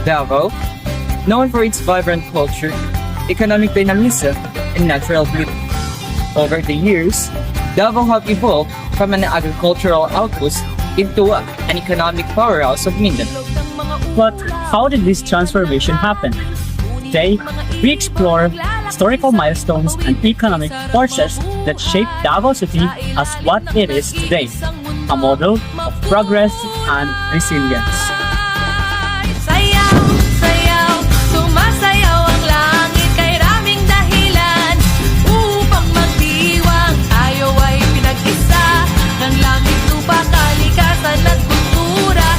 Davao, known for its vibrant culture, economic dynamism, and natural beauty. Over the years, Davao have evolved from an agricultural outpost into an economic powerhouse of Mindanao. But how did this transformation happen? Today, we explore historical milestones and economic forces that shaped Davao City as what it is today, a model of progress and resilience. Sayaw, sayaw, sumasayaw ang langit kay raming dahilan upang magdiwang tayo ay pinag-isa ng langit, lupa, kalikasan at kultura.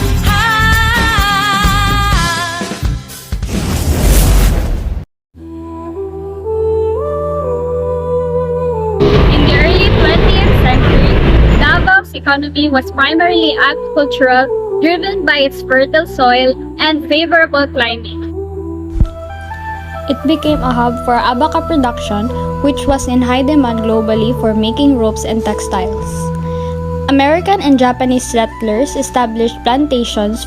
In the early 20th century, Davao's economy was primarily agricultural, driven by its fertile soil and favorable climate. It became a hub for abaca production, which was in high demand globally for making ropes and textiles. American and Japanese settlers established plantations,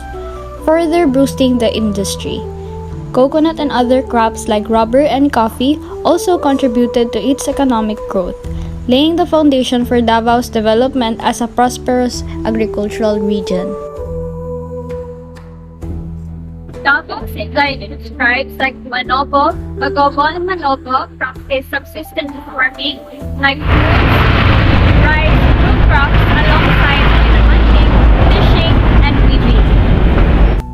further boosting the industry. Coconut and other crops like rubber and coffee also contributed to its economic growth, laying the foundation for Davao's development as a prosperous agricultural region. Davao City describes like Manobo, Bagobo, and Manobo practice subsistence farming like fruits, rice, fruit crops alongside hunting, fishing, and weaving.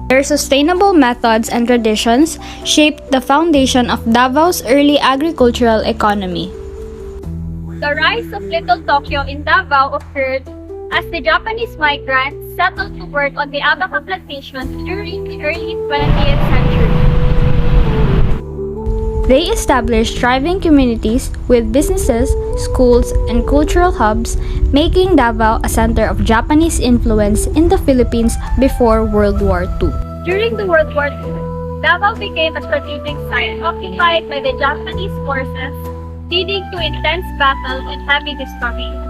Their sustainable methods and traditions shaped the foundation of Davao's early agricultural economy. The rise of Little Tokyo in Davao occurred as the Japanese migrants settled to work on the abaca plantations during the early 20th century. They established thriving communities with businesses, schools, and cultural hubs, making Davao a center of Japanese influence in the Philippines before World War II. During the World War II, Davao became a strategic site occupied by the Japanese forces, leading to intense battle and heavy destruction.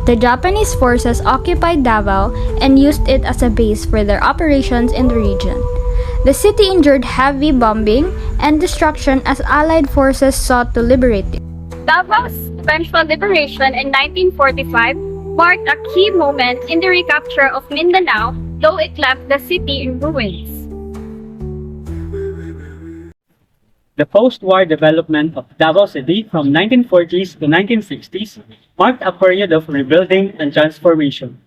The Japanese forces occupied Davao and used it as a base for their operations in the region. The city endured heavy bombing and destruction as Allied forces sought to liberate it. Davao's eventual liberation in 1945 marked a key moment in the recapture of Mindanao, though it left the city in ruins. The post-war development of Davao City from 1940s to 1960s marked a period of rebuilding and transformation.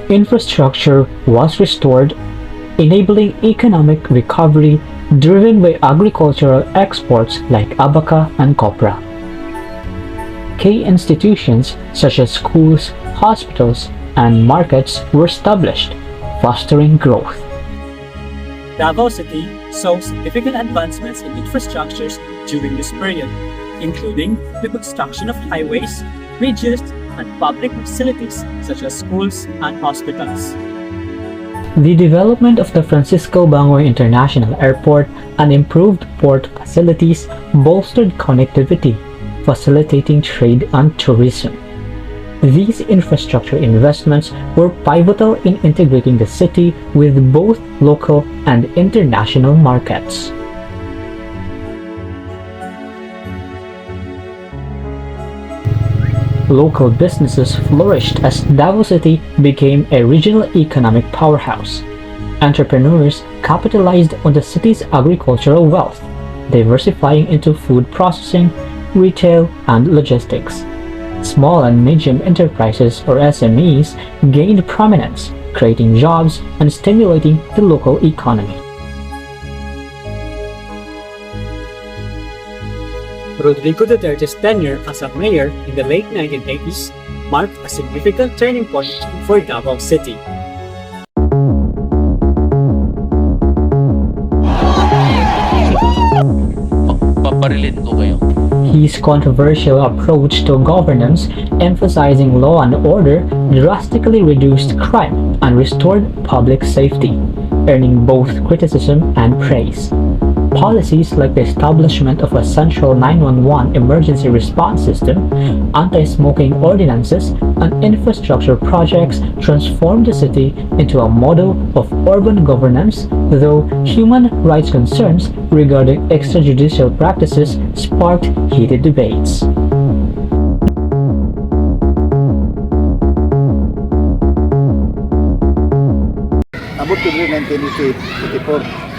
Infrastructure was restored, enabling economic recovery driven by agricultural exports like abaca and copra. Key institutions such as schools, hospitals, and markets were established, fostering growth. Davao City saw significant advancements in infrastructures during this period, including the construction of highways, bridges, and public facilities such as schools and hospitals. The development of the Francisco Bangoy International Airport and improved port facilities bolstered connectivity, facilitating trade and tourism. These infrastructure investments were pivotal in integrating the city with both local and international markets. Local businesses flourished as Davao City became a regional economic powerhouse. Entrepreneurs capitalized on the city's agricultural wealth, diversifying into food processing, retail, and logistics. Small and medium enterprises or SMEs gained prominence, creating jobs and stimulating the local economy. Rodrigo Duterte's tenure as a mayor in the late 1980s marked a significant turning point for Davao City. Paparilin ko kayo. His controversial approach to governance, emphasizing law and order, drastically reduced crime and restored public safety, earning both criticism and praise. Policies like the establishment of a central 911 emergency response system, anti-smoking ordinances, and infrastructure projects transformed the city into a model of urban governance, though human rights concerns regarding extrajudicial practices sparked heated debates. Abot ko rin 1984.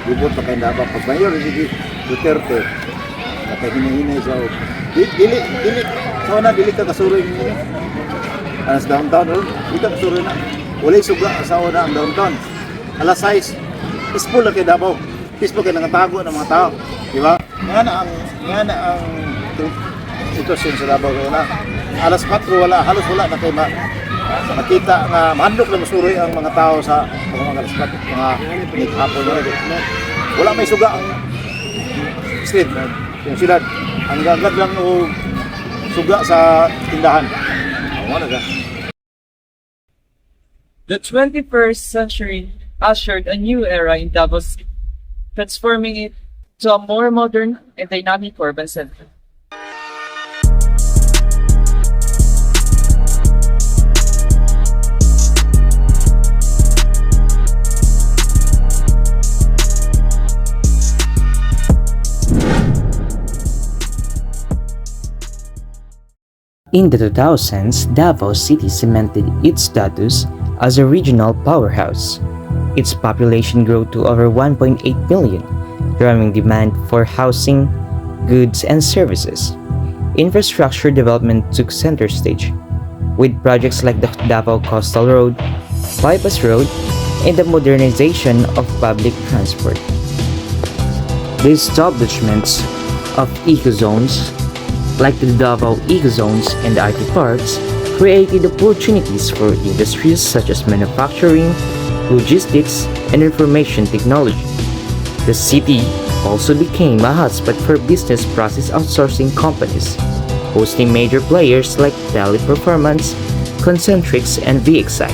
Bubot pa kayo Davao. Pag mayor, hindi Duterte. Nakahinay-hinay siya. Dili. Dili ka kasuroy niyo. Alas downtown, dili ka kasuroy na. Walay suga sa una ang downtown. Alas 6, peaceful na kayo Davao. Peaceful kayo nangatago ng mga tao. Diba? Nga na ang sitwasyon sa Davao kayo na. Alas 4, halos wala na kayo makita nga mahandok na masuroy ang mga tao sa mga alas 4, mga hapon na. Wala may suga ang street, yung siyudad. Ang gagad lang o suga sa tindahan. Wala ka. The 21st century ushered a new era in Davao City, transforming it to a more modern and dynamic urban center. In the 2000s, Davao City cemented its status as a regional powerhouse. Its population grew to over 1.8 million, driving demand for housing, goods, and services. Infrastructure development took center stage, with projects like the Davao Coastal Road, Bypass Road, and the modernization of public transport. The establishments of eco-zones like the Davao Eco-Zones and the IT Parks created opportunities for industries such as manufacturing, logistics, and information technology. The city also became a hotspot for business process outsourcing companies, hosting major players like Teleperformance, Concentrix, and VXI.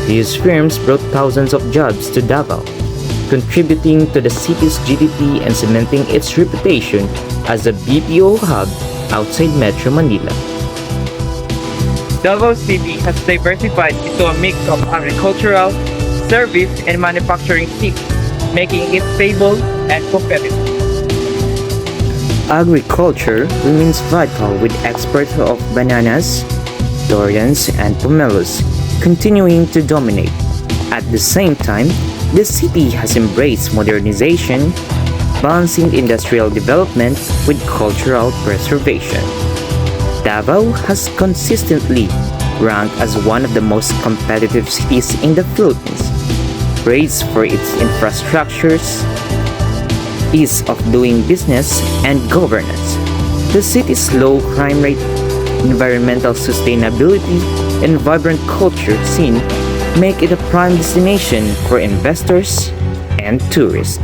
These firms brought thousands of jobs to Davao, contributing to the city's GDP and cementing its reputation as a BPO hub outside Metro Manila. Davao City has diversified into a mix of agricultural, service, and manufacturing cities, making it stable and competitive. Agriculture remains vital with exports of bananas, durians, and pomelos continuing to dominate. At the same time, the city has embraced modernization, balancing industrial development with cultural preservation. Davao has consistently ranked as one of the most competitive cities in the Philippines, praised for its infrastructures, ease of doing business, and governance. The city's low crime rate, environmental sustainability, and vibrant culture scene make it a prime destination for investors and tourists.